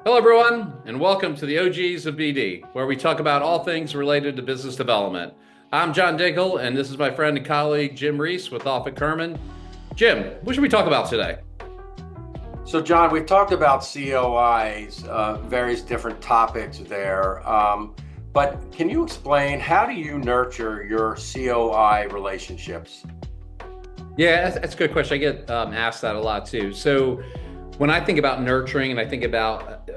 Hello, everyone, and welcome to the OGs of BD, where we talk about all things related to business development. I'm John Dinkel, and this is my friend and colleague Jim Reese with Offutt Kerman. Jim, what should we talk about today? So, John, we've talked about COIs, various different topics there. But can you explain how do you nurture your COI relationships? Yeah, that's a good question. I get asked that a lot too. So, when I think about nurturing and I think about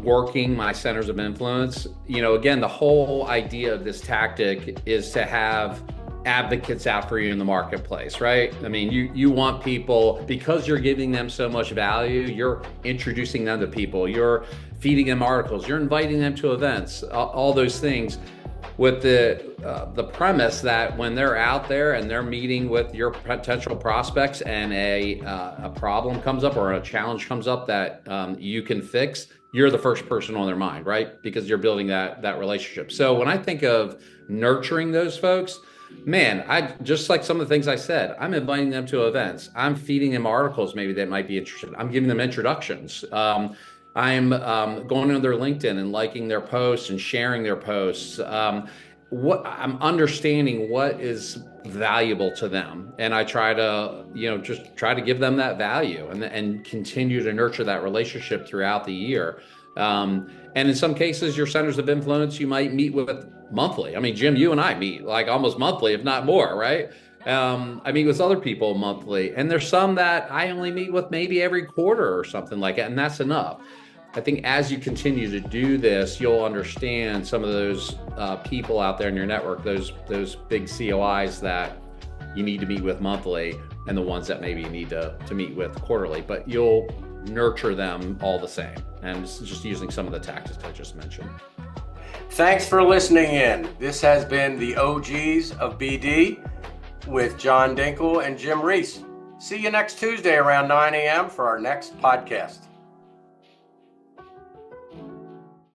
working my centers of influence, again, the whole idea of this tactic is to have advocates out for you in the marketplace, right? I mean, you want people because you're giving them so much value, you're introducing them to people, you're feeding them articles, you're inviting them to events, all those things with the premise that when they're out there and they're meeting with your potential prospects and a problem comes up or a challenge comes up that you can fix, you're the first person on their mind, right? Because you're building that relationship. So when I think of nurturing those folks, man, I just like some of the things I said, I'm inviting them to events. I'm feeding them articles maybe that might be interested. I'm giving them introductions. I'm going on their LinkedIn and liking their posts and sharing their posts. What I'm understanding what is valuable to them, and I try to, just try to give them that value and continue to nurture that relationship throughout the year. And in some cases, your centers of influence you might meet with monthly. I mean, Jim, you and I meet like almost monthly, if not more, right? I meet with other people monthly, and there's some that I only meet with maybe every quarter or something like that, and that's enough. I think as you continue to do this, you'll understand some of those people out there in your network, those big COIs that you need to meet with monthly, and the ones that maybe you need to meet with quarterly. But you'll nurture them all the same, and just using some of the tactics I just mentioned. Thanks for listening in. This has been the OGs of BD with John Dinkel and Jim Reese. See you next Tuesday around 9 a.m. for our next podcast.